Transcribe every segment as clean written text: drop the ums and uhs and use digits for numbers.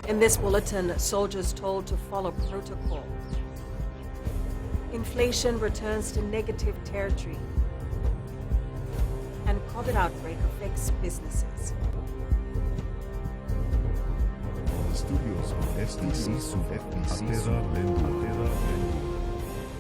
In this bulletin, soldiers told to follow protocol. Inflation returns to negative territory. And COVID outbreak affects businesses. Studios of FBC.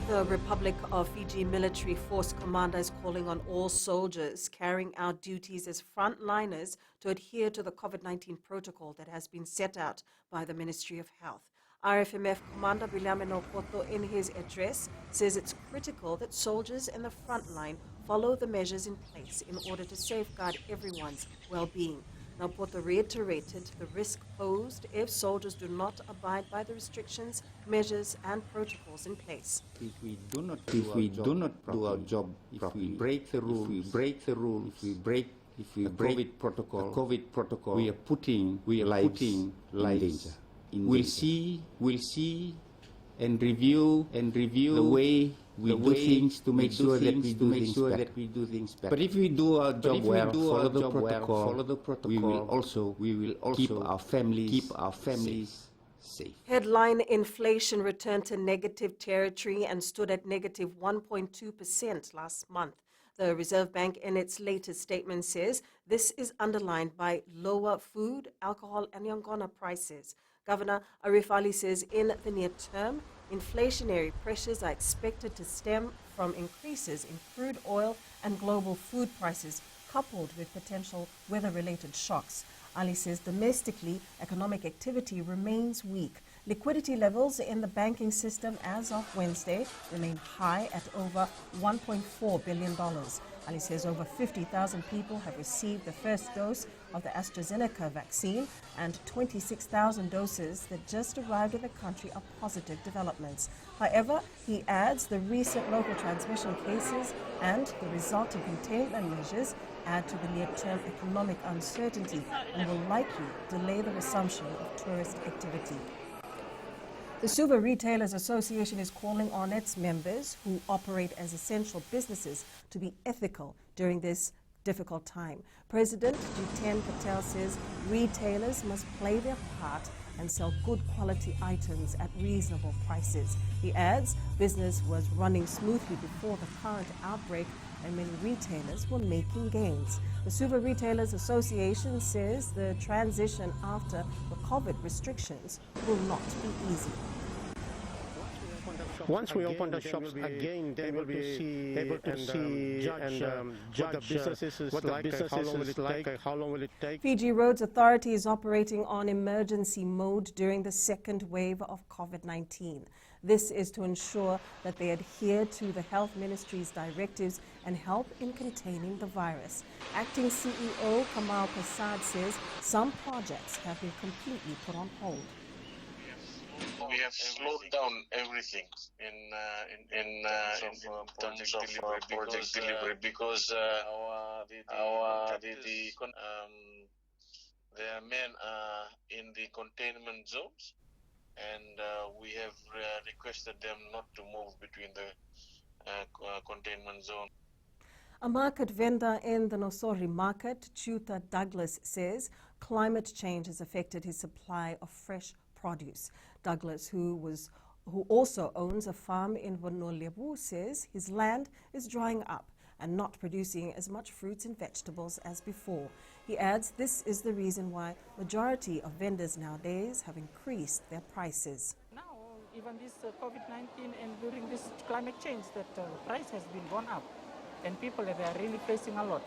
The Republic of Fiji military force commander is calling on all soldiers carrying out duties as frontliners to adhere to the COVID-19 protocol that has been set out by the Ministry of Health. RFMF Commander Bilameno Koto, in his address, says it's critical that soldiers in the front line follow the measures in place in order to safeguard everyone's well-being. Now, Poto reiterated the risk posed if soldiers do not abide by the restrictions, measures, and protocols in place. If we do not do our job, if we break the rules, if we break the COVID protocol, we are putting lives in danger. We'll see and review the way we do things to make sure that we do things better. But if we do our job well, follow the protocol, we will also keep our families safe. Headline inflation returned to negative territory and stood at negative 1.2% last month. The Reserve Bank, in its latest statement, says this is underlined by lower food, alcohol, and yangona prices. Governor Arif Ali says in the near term, inflationary pressures are expected to stem from increases in crude oil and global food prices, coupled with potential weather-related shocks. Ali says domestically, economic activity remains weak. Liquidity levels in the banking system as of Wednesday remain high at over $1.4 billion. Ali says over 50,000 people have received the first dose of the AstraZeneca vaccine, and 26,000 doses that just arrived in the country are positive developments. However, he adds the recent local transmission cases and the resulting containment measures add to the near-term economic uncertainty and will likely delay the resumption of tourist activity. The Suva Retailers Association is calling on its members who operate as essential businesses to be ethical during this difficult time. President Jiten Patel says retailers must play their part and sell good quality items at reasonable prices. He adds business was running smoothly before the current outbreak and many retailers were making gains. The Suva Retailers Association says the transition after the COVID restrictions will not be easy. Once we open the shops again, they will be able to see and judge what the business is like, how long will it take. Fiji Roads Authority is operating on emergency mode during the second wave of COVID-19. This is to ensure that they adhere to the Health Ministry's directives and help in containing the virus. Acting CEO Kamal Prasad says some projects have been completely put on hold. We have slowed down everything in terms of project delivery because their men are in the containment zones, and we have requested them not to move between the containment zone. A market vendor in the Nosori market, Chuta Douglas, says climate change has affected his supply of fresh produce. Douglas, who also owns a farm in Vonolebu, says his land is drying up and not producing as much fruits and vegetables as before. He adds this is the reason why majority of vendors nowadays have increased their prices. Now, even this COVID-19 and during this climate change, that price has been gone up, and people they are really facing a lot.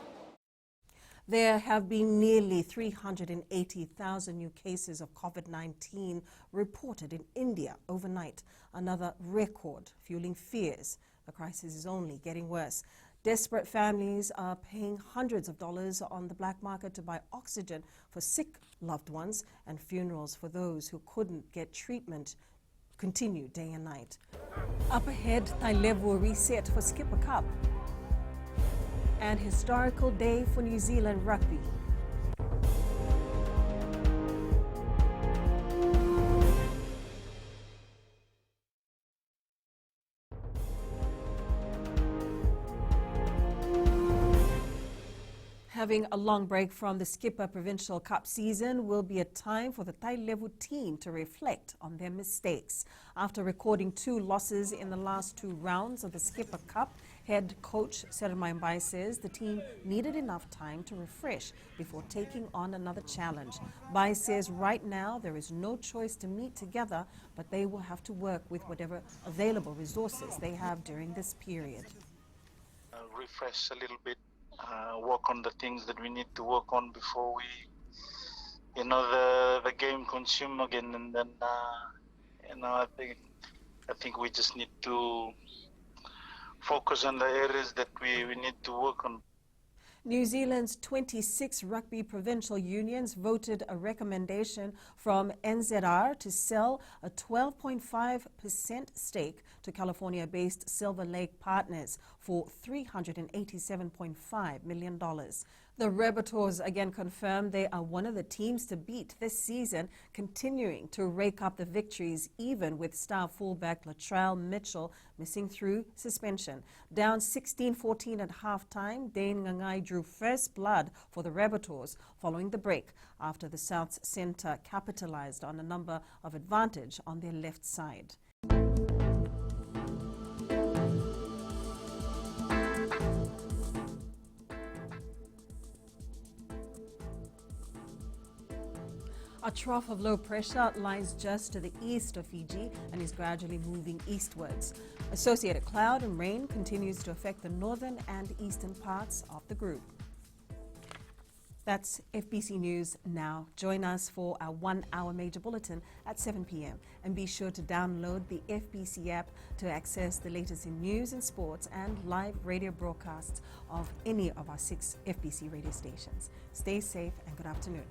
There have been nearly 380,000 new cases of COVID-19 reported in India overnight, another record fueling fears. The crisis is only getting worse. Desperate families are paying hundreds of dollars on the black market to buy oxygen for sick loved ones, and funerals for those who couldn't get treatment continue day and night. Up ahead, Tailevu reset for Skipper Cup. And historical day for New Zealand rugby. Having a long break from the Skipper Provincial Cup season will be a time for the Thai level team to reflect on their mistakes. After recording 2 losses in the last 2 rounds of the Skipper Cup, head coach Sermai Mbai says the team needed enough time to refresh before taking on another challenge. Mbai says right now there is no choice to meet together, but they will have to work with whatever available resources they have during this period. Refresh a little bit, work on the things that we need to work on before we, the game consume again, and then, I think we just need to focus on the areas that we need to work on. New Zealand's 26 rugby provincial unions voted a recommendation from NZR to sell a 12.5% stake to California-based Silver Lake Partners for $387.5 million. The Rebotors again confirmed they are one of the teams to beat this season, continuing to rake up the victories even with star fullback Latrell Mitchell missing through suspension. Down 16-14 at halftime, Dane Ngangai drew first blood for the Rebotors following the break after the South's centre capitalised on a number of advantage on their left side. A trough of low pressure lies just to the east of Fiji and is gradually moving eastwards. Associated cloud and rain continues to affect the northern and eastern parts of the group. That's FBC News now. Join us for our 1-hour major bulletin at 7 p.m. And be sure to download the FBC app to access the latest in news and sports and live radio broadcasts of any of our 6 FBC radio stations. Stay safe and good afternoon.